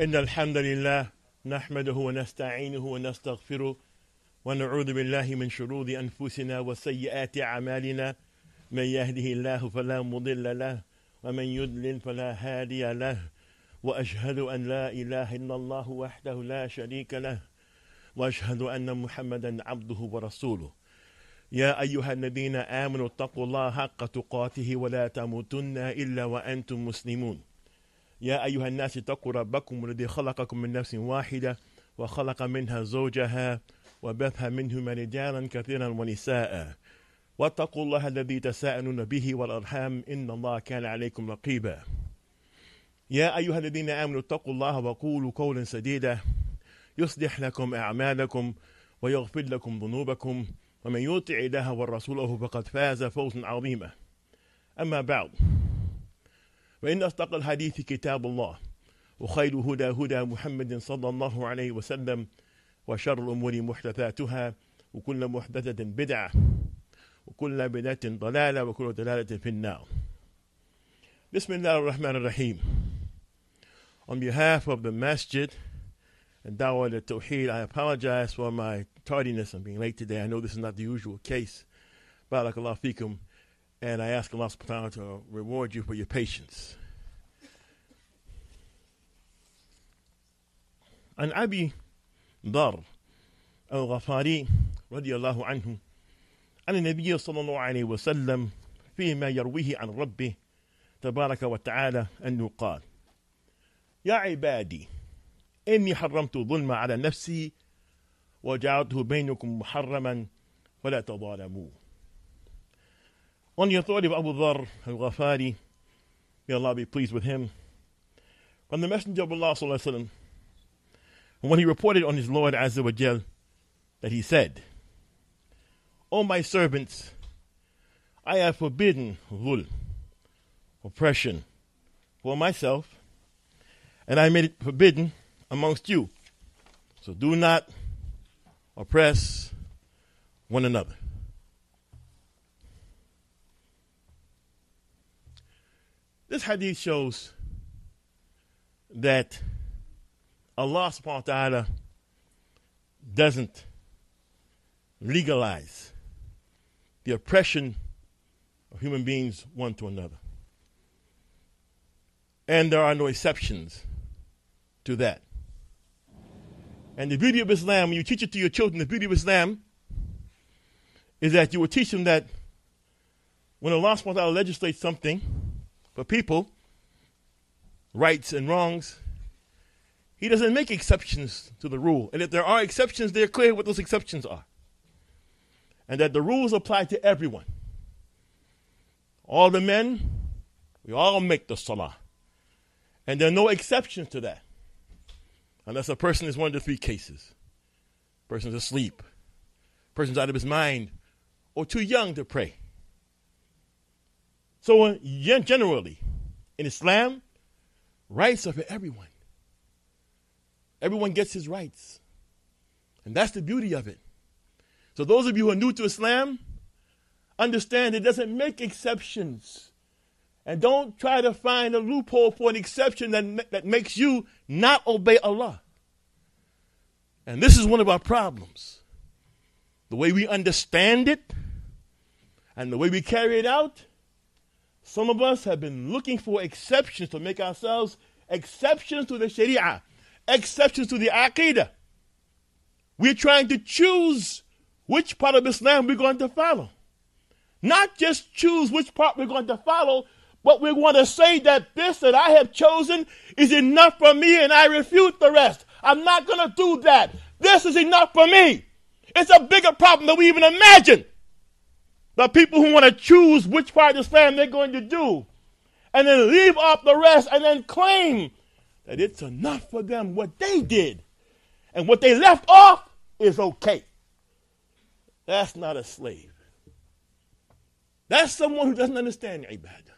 إن الحمد لله نحمده ونستعينه ونستغفره ونعوذ بالله من شرور أنفسنا وسيئات أعمالنا من يهده الله فلا مضل له ومن يضلل فلا هادي له وأشهد أن لا إله إلا الله وحده لا شريك له وأشهد أن محمدا عبده ورسوله يا أيها الذين آمنوا اتقوا الله حق تقاته ولا تموتن إلا وأنتم مسلمون يا أيها الناس اتقوا ربكم الذي خلقكم من نفس واحدة وخلق منها زوجها وبث منهما رجالا كثيرا ونساء واتقوا الله الذي تساءلون به والأرحام إن الله كان عليكم رقيبا يا أيها الذين آمنوا اتقوا الله وقولوا قولا سديدا يصلح لكم أعمالكم ويغفر لكم ذنوبكم ومن يطع الله ورسوله فقد فاز فوزا عظيما أما بعد وإن أصدق الحديث كتاب الله وخير هدى محمد صلى الله عليه وسلم وشر الأمور محدثاتها وكل محدثة بدعة وكل بدعة ضلالة وكل ضلالة في النار. بسم الله الرحمن الرحيم. On behalf of the Masjid and Dawah al-Tawheed, I apologize for my tardiness and being late today. I know this is not the usual case. Barakallahu feekum. And I ask Allah subhanahu wa ta'ala to reward you for your patience. عن أبي ذر الغفاري رضي الله عنه عن النبي صلى الله عليه وسلم فيما يرويه عن ربه تبارك وتعالى أنه قال: يا عبادي إني حرمت الظلم على نفسي وجعلته بينكم محرما ولا تظالموا. On the authority of Abu Dharr al-Ghafari, may Allah be pleased with him, from the Messenger of Allah sallallahu alaihi wasallam, when he reported on his Lord Azza wa Jal that he said, O my servants, I have forbidden dhulm, oppression, for myself, and I made it forbidden amongst you. So do not oppress one another. This hadith shows that Allah subhanahu wa ta'ala doesn't legalize the oppression of human beings one to another. And there are no exceptions to that. And the beauty of Islam, when you teach it to your children, the beauty of Islam is that you will teach them that when Allah subhanahu wa ta'ala legislates something for people, rights and wrongs, He doesn't make exceptions to the rule. And if there are exceptions, they're clear what those exceptions are. And that the rules apply to everyone. All the men, we all make the salah. And there are no exceptions to that. Unless a person is one of the three cases. Person's asleep. Person's out of his mind. Or too young to pray. So generally, in Islam, rights are for everyone. Everyone gets his rights. And that's the beauty of it. So those of you who are new to Islam, understand it doesn't make exceptions. And don't try to find a loophole for an exception that makes you not obey Allah. And this is one of our problems. The way we understand it and the way we carry it out, some of us have been looking for exceptions to make ourselves exceptions to the Sharia, exceptions to the Aqidah. We're trying to choose which part of Islam we're going to follow. Not just choose which part we're going to follow, but we want to say that this that I have chosen is enough for me and I refute the rest. I'm not going to do that. This is enough for me. It's a bigger problem than we even imagine. The people who want to choose which part of Islam they're going to do and then leave off the rest and then claim that it's enough for them what they did. And what they left off is okay. That's not a slave. That's someone who doesn't understand ibadah.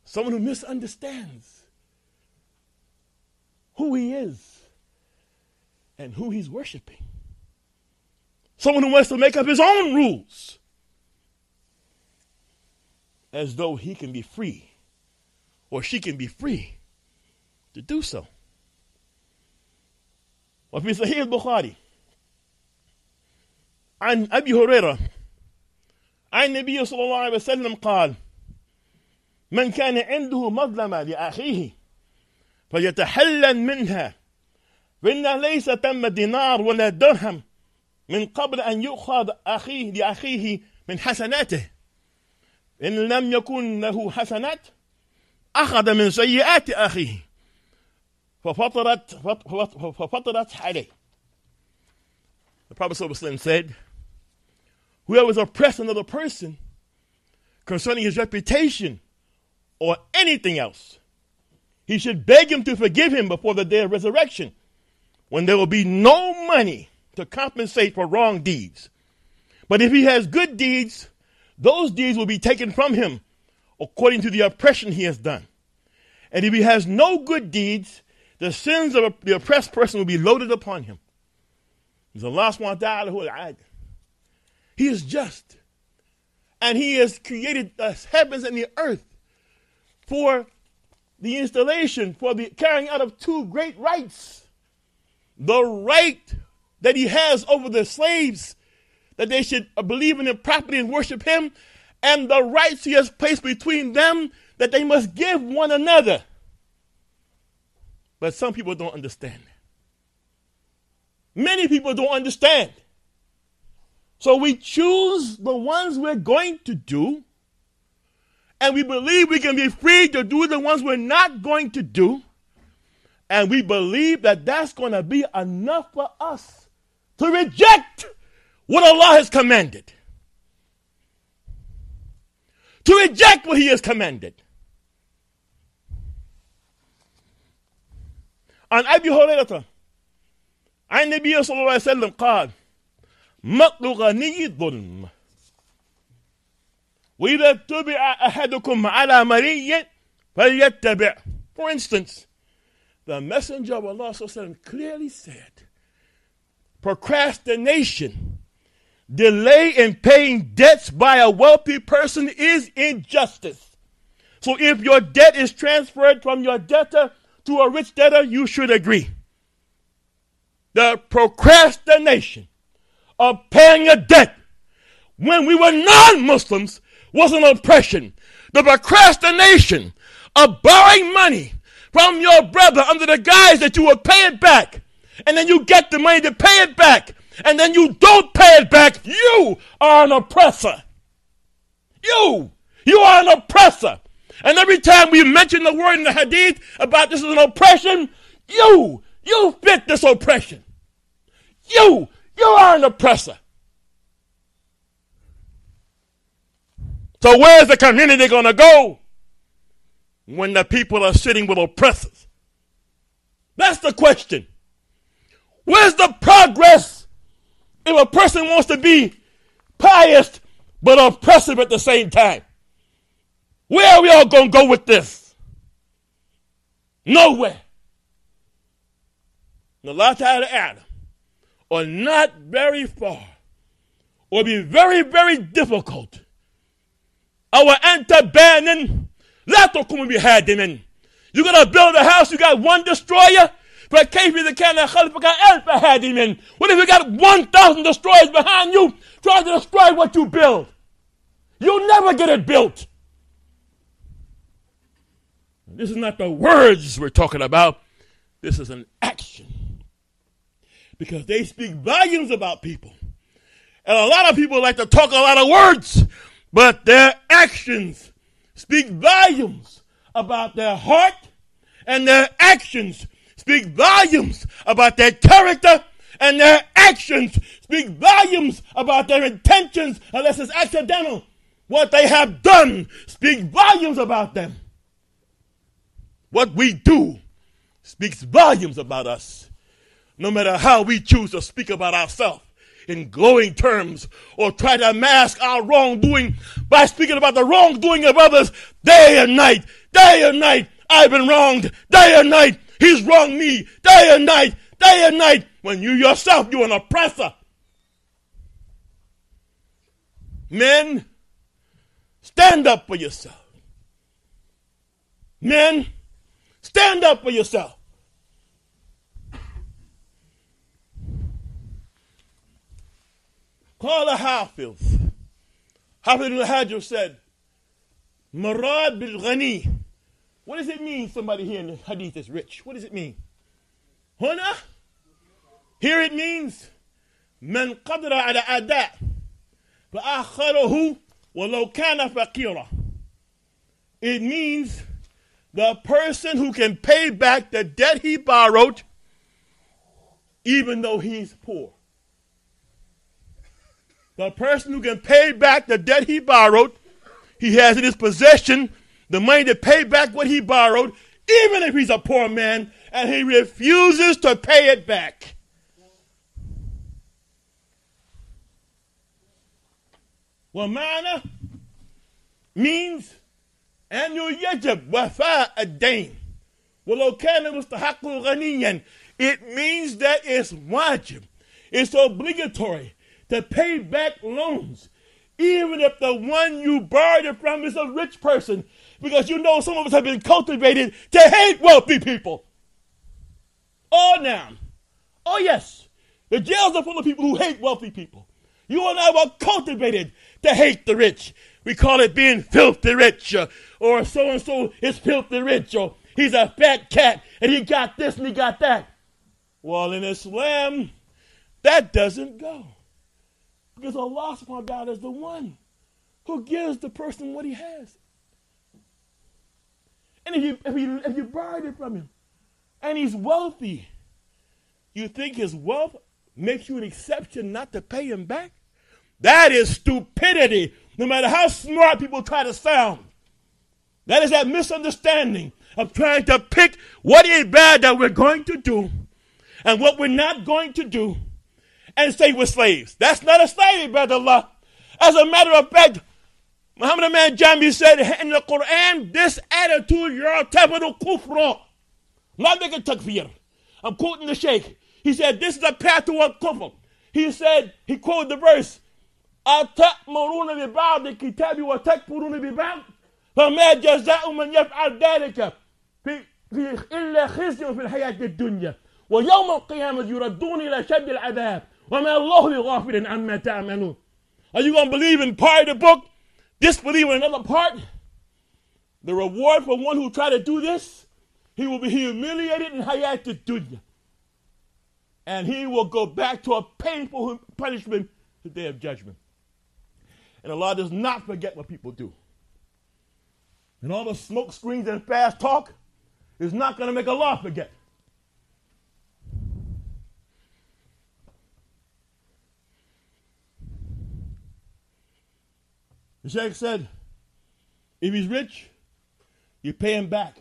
Someone who misunderstands who he is and who he's worshiping. Someone who wants to make up his own rules as though he can be free or she can be free to do so. وفي صحيح البخاري عن أبي هريرة عن النبي صلى الله عليه وسلم قال: من كان عنده مظلمة لأخيه فيتحلل منها، فإن ليس تم دينار ولا درهم من قبل أن يؤخذ لأخيه من حسناته. إن لم يكن له حسنات أخذ من سيئات أخيه ففطرت عليه. The Prophet ﷺ said, whoever is oppressed another person concerning his reputation or anything else, he should beg him to forgive him before the day of resurrection, when there will be no money to compensate for wrong deeds. But if he has good deeds, those deeds will be taken from him according to the oppression he has done. And if he has no good deeds, the sins of the oppressed person will be loaded upon him. Allah subhanahu wa ta'ala, He is just. And He has created the heavens and the earth for the installation, for the carrying out of two great rights. The right that He has over the slaves, that they should believe in Him properly and worship Him, and the rights He has placed between them that they must give one another. But some people don't understand. Many people don't understand. So we choose the ones we're going to do, and we believe we can be free to do the ones we're not going to do, and we believe that that's going to be enough for us to reject what Allah has commanded. To reject what He has commanded. عن أبي هريرة عن النبي صلى الله عليه وسلم قال: مطل غني ظلم، وإذا اتبع أحدكم على مريء فليتبع. For instance, the Messenger of Allah clearly said, procrastination, delay in paying debts by a wealthy person is injustice. So if your debt is transferred from your debtor to a rich debtor, you should agree. The procrastination of paying a debt when we were non-Muslims was an oppression. The procrastination of borrowing money from your brother under the guise that you will pay it back, and then you get the money to pay it back, and then you don't pay it back, you are an oppressor. You are an oppressor. And every time we mention the word in the hadith about this is an oppression, you fit this oppression. You are an oppressor. So where's the community going to go when the people are sitting with oppressors? That's the question. Where's the progress if a person wants to be pious but oppressive at the same time? Where are we all going to go with this? Nowhere. Allah Ta'ala Adam, or not very far, or be very, very difficult. Our antabanin, la tukum bihadimin. You're going to build a house, you got one destroyer? What if you got 1,000 destroyers behind you trying to destroy what you build? You'll never get it built. This is not the words we're talking about. This is an action. Because they speak volumes about people. And a lot of people like to talk a lot of words, but their actions speak volumes about their heart, and their actions speak volumes about their character, and their actions speak volumes about their intentions, unless it's accidental. What they have done speaks volumes about them. What we do speaks volumes about us. No matter how we choose to speak about ourselves in glowing terms or try to mask our wrongdoing by speaking about the wrongdoing of others day and night. Day and night, I've been wronged. Day and night, he's wronged me. Day and night, when you yourself, you're an oppressor. Men, stand up for yourself. Men, stand up for yourself. قال حافظ ibn Hajar said, Marad bil ghani. What does it mean somebody here in the hadith is rich? What does it mean? Huna? Here it means من قدر على أداء فآخره ولو كان فقيرا. It means the person who can pay back the debt he borrowed even though he's poor. The person who can pay back the debt he borrowed, he has in his possession the money to pay back what he borrowed, even if he's a poor man, and he refuses to pay it back. ومعنى means أنه يجب وفاء الدين ولو كان مستحق غنيا. It means that it's wajib, it's obligatory to pay back loans, even if the one you borrowed it from is a rich person, because you know some of us have been cultivated to hate wealthy people. Oh, now. Oh, yes. The jails are full of people who hate wealthy people. You and I were cultivated to hate the rich. We call it being filthy rich, or so-and-so is filthy rich, or he's a fat cat, and he got this and he got that. Well, in Islam, that doesn't go. Because Allah subhanahu wa ta'ala is the one who gives the person what he has. And if you borrowed it from him and he's wealthy, you think his wealth makes you an exception not to pay him back? That is stupidity, no matter how smart people try to sound. That is that misunderstanding of trying to pick what is bad that we're going to do and what we're not going to do and say we're slaves. That's not a slave, brother Allah. As a matter of fact, Muhammad Aman Jami said in the Quran, this attitude, يعتبر كفر. Not making takfir. I'm quoting the Sheikh. He said, this is a path toward kufr. He said, he quoted the verse, أَتَأْمُرُونَ بِبَعْضِ الْكِتَابِ وَتَكْفُرُونَ بِبَعْضِ فَمَا جَزَاءُ مَنْ يَفْعَلْ ذَلِكَ إِلَّا خِزْيٌ فِي الْحَيَاةِ الدُّنْيَا وَيَوْمَ الْقِيَامَةِ يُرَدُّونَ إِلَى شَدِّ الْعَذَابِ وَمَا اللَّهُ بِغَافِلٍ عَمَّا تَعْمَلُونَ. Are you going to believe in part of the book, disbelieve in another part? The reward for one who tried to do this, he will be humiliated in hayat dunya, and he will go back to a painful punishment the day of judgment. And Allah does not forget what people do. And all the smoke screens and fast talk is not going to make Allah forget. The Sheikh said, if he's rich, you pay him back.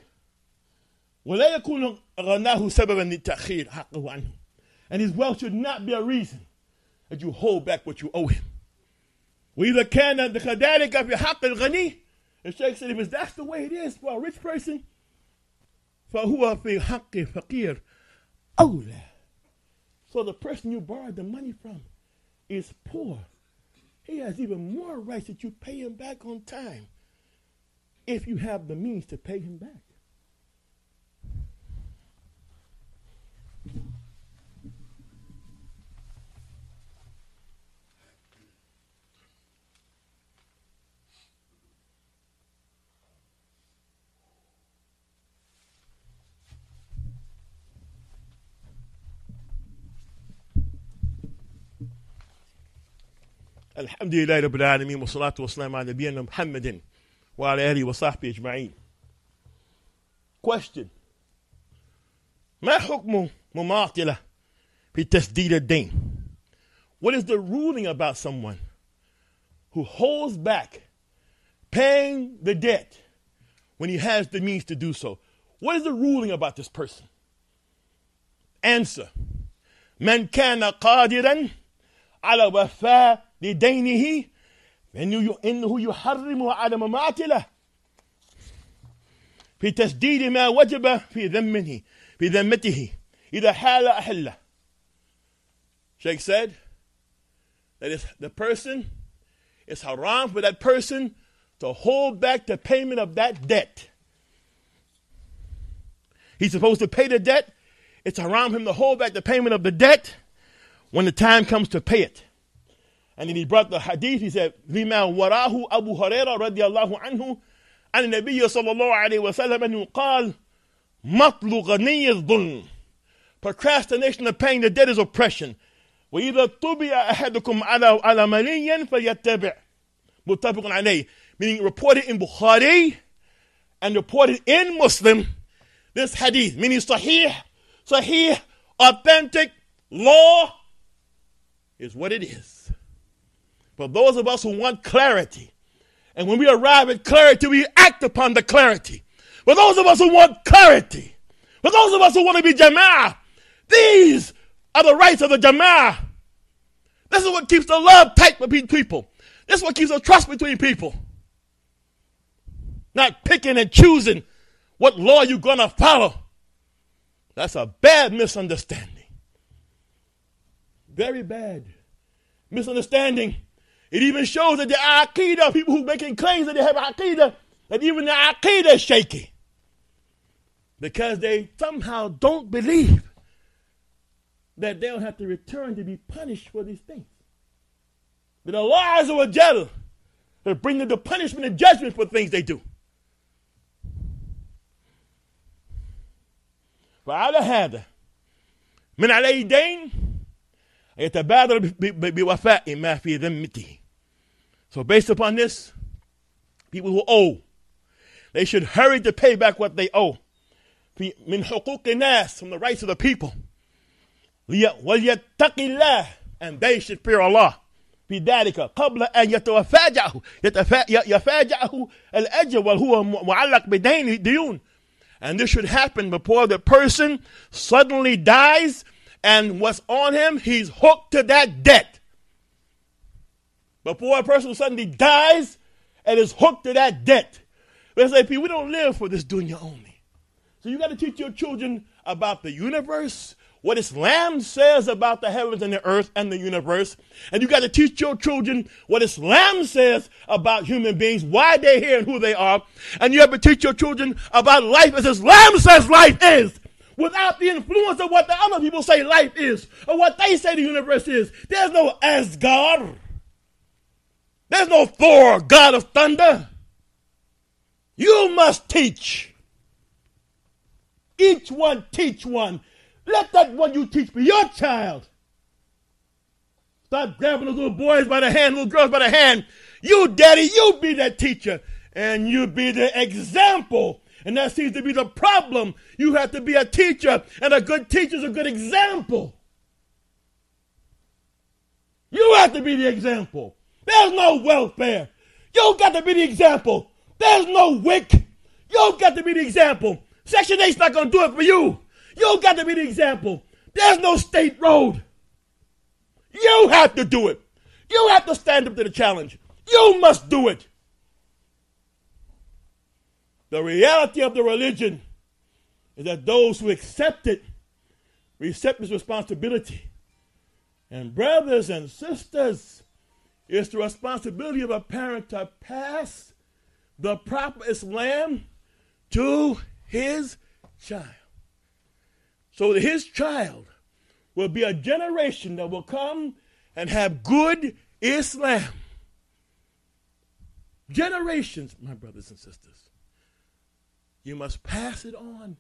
وَلَا يَكُونُ غَنَاهُ سَبَبًا لِلتَّأْخِيرِ حَقَّهُ عَنْهُ. And his wealth should not be a reason that you hold back what you owe him. وَإِذَا كَانَ كَذَلِكَ فِي حَقِّ الْغَنِيِّ. The Sheikh said, if that's the way it is for a rich person, فَهُوَ فِي حَقِّ فَقِيرٍ أَوْلَى. So the person you borrowed the money from is poor. He has even more rights that you pay him back on time if you have the means to pay him back. الحمد لله رب العالمين والصلاة والسلام على نبينا محمد وعلى آله وصحبه أجمعين. Question: ما حكم مماطلة في تسديد الدين? What is the ruling about someone who holds back paying the debt when he has the means to do so? What is the ruling about this person? Answer: من كان قادرا على وفاء لدينه فإنه يحرم على مماثله في تسديد ما وجب في ذمته إذا حال أحله. Sheikh said that the person, it's haram for that person to hold back the payment of that debt. He's supposed to pay the debt. It's haram for him to hold back the payment of the debt when the time comes to pay it. And then he brought the hadith. He said, لِمَا وَرَاهُ أبو هريرة رضي الله عنه عن النبي صلى الله عليه وسلم أنه قال مطل غني الظلم. Procrastination of paying the debt is oppression. وإذا طُبِعَ أحدكم على ملي فليتبع. متفق عليه. Meaning reported in Bukhari and reported in Muslim. This hadith, meaning sahih, authentic law is what it is. For those of us who want clarity, and when we arrive at clarity, we act upon the clarity. For those of us who want clarity, for those of us who want to be jama'ah, these are the rights of the jama'ah. This is what keeps the love tight between people. This is what keeps the trust between people. Not picking and choosing what law you're going to follow. That's a bad misunderstanding. Very bad misunderstanding. It even shows that the aqidah, people who are making claims that they have aqidah, that even the aqidah is shaky. Because they somehow don't believe that they'll have to return to be punished for these things. That Allah Azza wa Jal will bring them to punishment and judgment for things they do. فعلى هذا من عليه دين يتبادر بوفاء ما في ذمته. So based upon this, people who owe, they should hurry to pay back what they owe. من حقوق الناس, from the rights of the people. وَلْيَتَّقِ اللَّهِ, and they should fear Allah. في ذلك قبل أن يفاجأه الأجر وهو معلق بدين ديون. And this should happen before the person suddenly dies and what's on him, he's hooked to that debt. Before a person suddenly dies and is hooked to that debt. They say, we don't live for this dunya only. So you got to teach your children about the universe, what Islam says about the heavens and the earth and the universe. And you got to teach your children what Islam says about human beings, why they're here and who they are. And you have to teach your children about life as Islam says life is, without the influence of what the other people say life is, or what they say the universe is. There's no Asgard. There's no Thor, God of thunder. You must teach. Each one teach one. Let that one you teach be your child. Stop grabbing those little boys by the hand, little girls by the hand. You, daddy, you be that teacher. And you be the example. And that seems to be the problem. You have to be a teacher. And a good teacher is a good example. You have to be the example. There's no welfare. You got to be the example. There's no WIC. You got to be the example. Section 8's not going to do it for you. You got to be the example. There's no state road. You have to do it. You have to stand up to the challenge. You must do it. The reality of the religion is that those who accept it accept this responsibility. And brothers and sisters, it's the responsibility of a parent to pass the proper Islam to his child. So that his child will be a generation that will come and have good Islam. Generations, my brothers and sisters. You must pass it on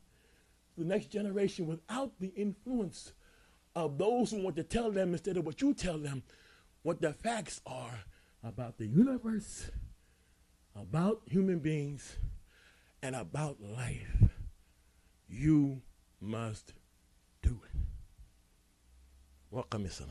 to the next generation without the influence of those who want to tell them, instead of what you tell them, what the facts are about the universe, about human beings, and about life. You must do it. Welcome, Islam.